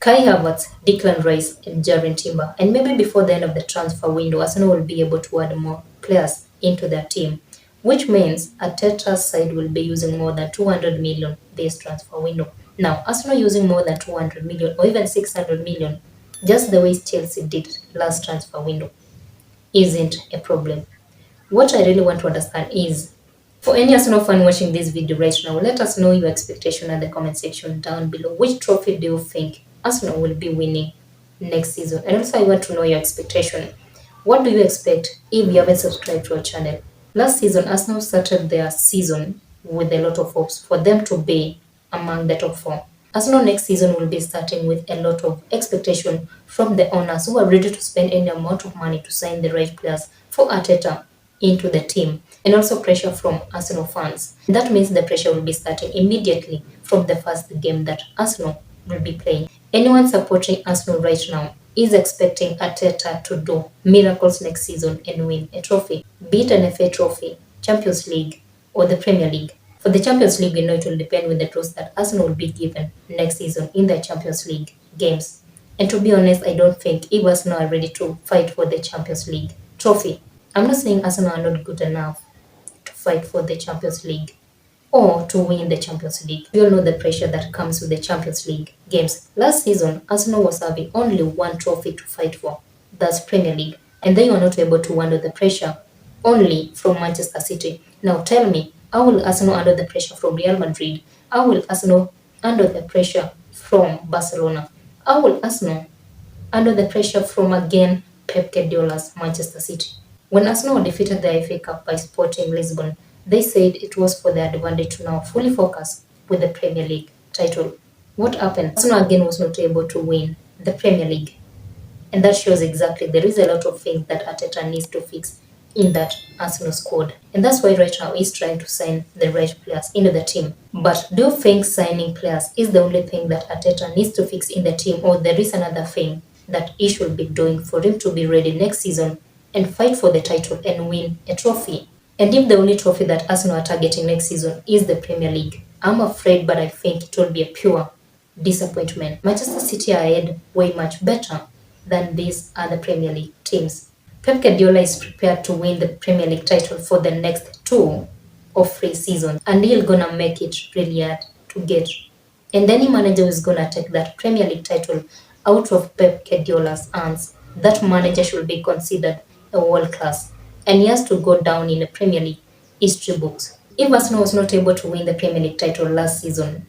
Kai Havertz, Declan Rice, and Jaren Timber. And maybe before the end of the transfer window, Arsenal will be able to add more players into their team, which means Arteta's side will be using more than 200 million this transfer window. Now, Arsenal using more than 200 million or even 600 million, just the way Chelsea did last transfer window, isn't a problem. What I really want to understand is, for any Arsenal fan watching this video right now, let us know your expectation in the comment section down below. Which trophy do you think Arsenal will be winning next season? And also I want to know your expectation. What do you expect if you haven't subscribed to our channel? Last season, Arsenal started their season with a lot of hopes for them to be among the top four. Arsenal next season will be starting with a lot of expectation from the owners who are ready to spend any amount of money to sign the right players for Arteta into the team, and also pressure from Arsenal fans. That means the pressure will be starting immediately from the first game that Arsenal will be playing. Anyone supporting Arsenal right now is expecting Arteta to do miracles next season and win a trophy, be it an FA trophy, Champions League, or the Premier League. For the Champions League, we know it will depend on the draws that Arsenal will be given next season in the Champions League games. And to be honest, I don't think if Arsenal are ready to fight for the Champions League trophy. I'm not saying Arsenal are not good enough to fight for the Champions League or to win the Champions League. We all know the pressure that comes with the Champions League games. Last season, Arsenal was having only one trophy to fight for, that's Premier League. And they were not able to handle the pressure only from Manchester City. Now tell me, how will Arsenal handle the pressure from Real Madrid? How will Arsenal handle the pressure from Barcelona? How will Arsenal handle the pressure from, again, Pep Guardiola's Manchester City? When Arsenal defeated the FA Cup by Sporting Lisbon, they said it was for their advantage to now fully focus with the Premier League title. What happened? Arsenal again was not able to win the Premier League. And that shows exactly there is a lot of things that Arteta needs to fix in that Arsenal squad. And that's why right now he's trying to sign the right players into the team. But do you think signing players is the only thing that Arteta needs to fix in the team, or there is another thing that he should be doing for him to be ready next season and fight for the title and win a trophy? And if the only trophy that Arsenal are targeting next season is the Premier League, I'm afraid, but I think it will be a pure disappointment. Manchester City are ahead way much better than these other Premier League teams. Pep Guardiola is prepared to win the Premier League title for the next 2 or 3 seasons, and he's gonna make it really hard to get. And any manager who is gonna take that Premier League title out of Pep Guardiola's hands, that manager should be considered a world class, and he has to go down in the Premier League history books. If Arsenal was not able to win the Premier League title last season,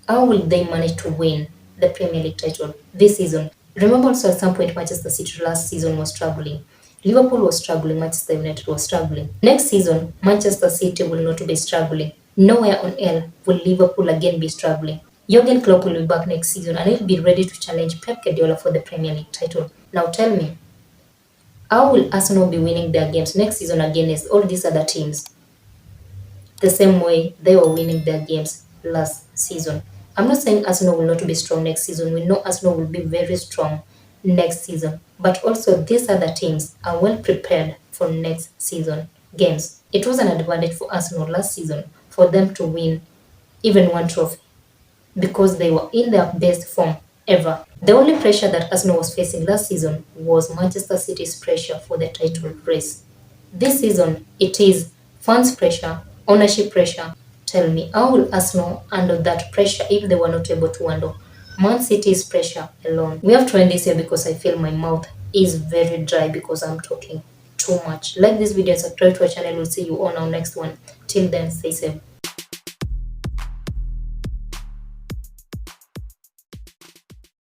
how will they manage to win the Premier League title this season? Remember also at some point Manchester City last season was struggling. Liverpool was struggling, Manchester United was struggling. Next season, Manchester City will not be struggling. Nowhere on earth will Liverpool again be struggling. Jurgen Klopp will be back next season and he'll be ready to challenge Pep Guardiola for the Premier League title. Now tell me, how will Arsenal be winning their games next season against all these other teams the same way they were winning their games last season? I'm not saying Arsenal will not be strong next season. We know Arsenal will be very strong next season. But also these other teams are well prepared for next season games. It was an advantage for Arsenal last season for them to win even one trophy because they were in their best form ever. The only pressure that Arsenal was facing last season was Manchester City's pressure for the title race. This season, it is fans' pressure, ownership pressure. Tell me, how will Arsenal handle that pressure if they were not able to handle Man City's pressure alone? We have to end this here because I feel my mouth is very dry because I'm talking too much. Like this video and subscribe to our channel. We'll see you on our next one. Till then, stay safe.